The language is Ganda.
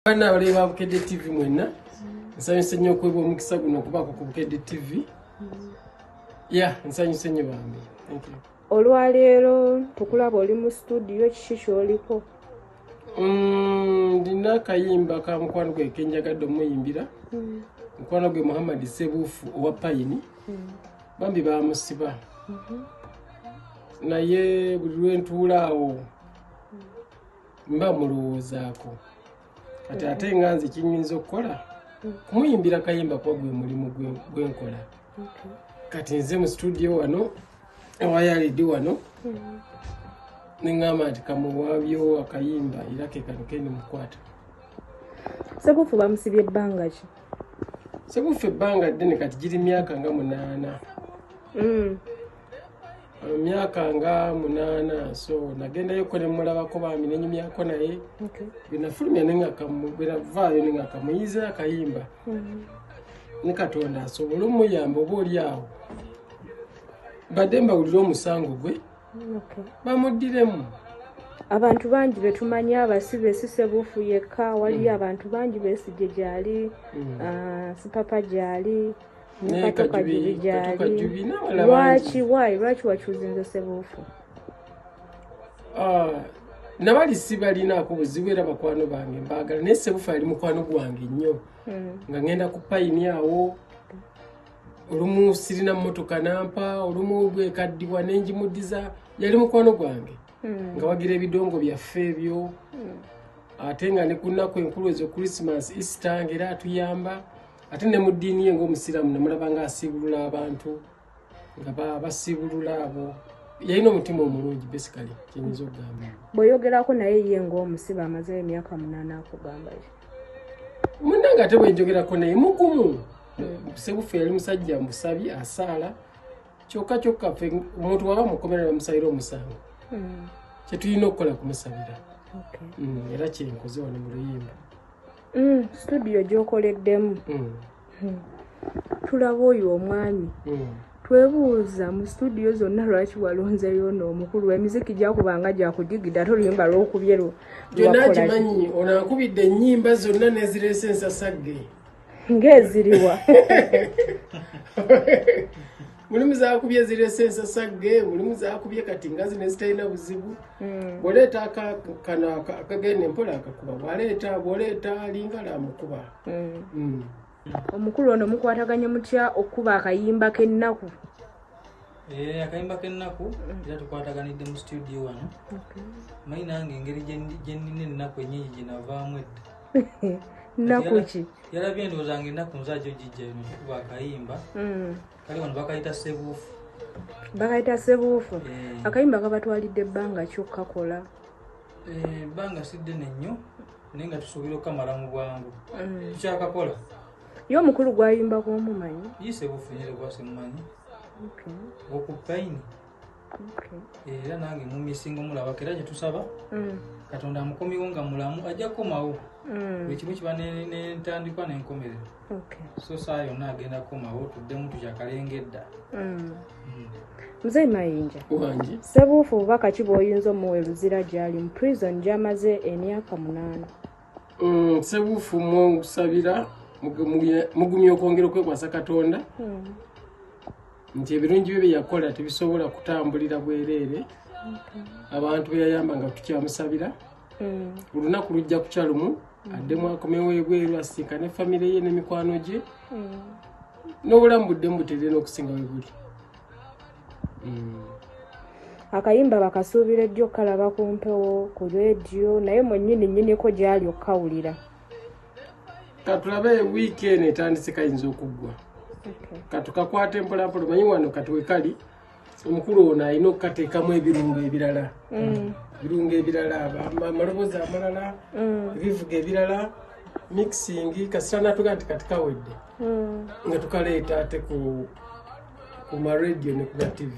Bana bali ba Bukedde TV mwenna. Nsanyuse nnyo okwebwa omukisa guno okubaako ku Bukedde TV. Nsanyuse nnyo bambi. Thank you. Olwaleero tukulaba oli mu studio kiki kyoliko? Ndina akayimba ka mukwano gwe kenjagadde omuyimbira. Mukwano gwe Muhammad Sebuufu owa Payini. Bambi bamusiba. Naye buli lwe ntuulaawo mba mulowoozaako. Kati ate nga nze kinyinza okukola kumuyimbira kayimba kwa gwe mulimu gwenkola. Kati nze mu studio wano awayalidde wano neŋŋamba nti kamuwaabyo akayimba era ke kano ke ndimukwata. Sebuufu bamusibye ebbanga ki? Sebuufu ebbanga ddene kati giri myaka nga 8. Myaka nga 8 so nagendayoko ne mulabako bambi nenyumyako naye binafulumya nenavaayo nengakamuyiza akayimba ne Katonda asobole omuyamba oba oli awo badde mbawulira omusango gwe bamuddiremu. Abantu bangi betumanya abasibe si Sebuufu yekka, waliyo abantu bangi besije gyali, Sipapa gyali, Lwaki wakyuzinze Sebuufu? Nabali si balinaako buzibu era bakwano bange mbaagala, naye Sebuufu ali mukwano gwange nnyo. Nga ngenda ku Payini awo olumu sirina mmotoka nampa, olumu bwekaddiwa nenjimuddiza, yali mukwano gwange nga wagira ebidongo byaffe ebyo. Ate nga ne ku nnaku enkulu ezo Christmas, Easter ng'era atuyamba. Ate ne mu ddiini ye ng'omusiraamu namulaba nga asiibulula abantu nga basiibulula abo. Yalina omutima omulungi basically kyenyinza okugamba. Bw'oyogerako naye ye ng'omusibe amaze emyaka 8 akugamba ki? Munnange ate bwenjogerako naye mugumu. Sebuufu yali musajja musabi asaala kyokka ffe omuntu waba mukomera bamusalira omusango. Kyetulina okukola kumusabira. Era kyenkoze wano mu luyimba. Studio gy'okoleddemu tulaba oyo omwami twebuuza mu studio zonna lwaki walonzeyo n'omukulu emiziki gyakubanga gyakujigidde ate oluyimba lwokubye gyonna gimanyi ono ankubidde ennyimba zonna nezireese ensasagge ng'eziriwa. Mulimu zaakubye zireese ensasagge, mulimu zaakubye kati ngazi nezitalina buzibu. Bw'oleeta akagenda empola akakuba, bw'oleeta alingala amukuba. Omukulu ono mukwataganye mutya okuba akayimba k'ennaku? Akayimba k'ennaku era tukwataganidde mu studio wano. Manyi nange engeri gye nnina ennaku ennyingi gye navaamu edda. Nnaku ki? Yalabye ndowooza nga ennaku nzajja ogijja eno tukuba akayimba. Kali wano bakayita Sebuufu. Bakayita Sebuufu. Akayimba kabatwalidde ebbanga ki okkakola? Ebbanga si ddene nnyo naye nga tusuubira okukamala mu bwangu. Tukyakakola. Ye omukulu gwayimba kw'omumanyi? Ye Sebuufu nyere gwase mumanyi. Oku Payini. Era nange mumisinga omulabako era gye tusaba Katonda amukomyewo nga mulamu ajja kukomawo. Buli kimu kiba n'entandikwa n'enkomerero. So saa yonna agenda kukomawo tuddemu tukyakalengedda. Mzee Mayinja, wangi Sebuufu bubaka ki bw'oyinza omuwa eruzira gy'ali mu prison gy'amaze emyaka 8? Sebuufu musabira mugumya okwongera okwekwasa Katonda nti ebirungi bye yakola tebisobola kutambulira bwereere. Abantu be yayamba nga tukyamusabira. Olunaku lujja kukya lumu addemu akomewo ebweru asinkane famire ye n'emikwano gye n'obulamu buddemu butereere n'okusinga we buli. Akayimba bakasuubira ejjo kalaba ku mpewo ku leediyo naye mwennyininyiniko gyali okkawulira. Katulabe wiiki eno etandise kayinza okuggwa. Katukakwate mpolampola manyi wano kati wekali omukulu ono alina okukateekamu ebirungo ebirala. Ebirungo ebirala amaloboozi amalala ebivuga ebirala mixing kasita natuga nti kati kawedde nga tukaleeta ate ku marediyo ne ku TV.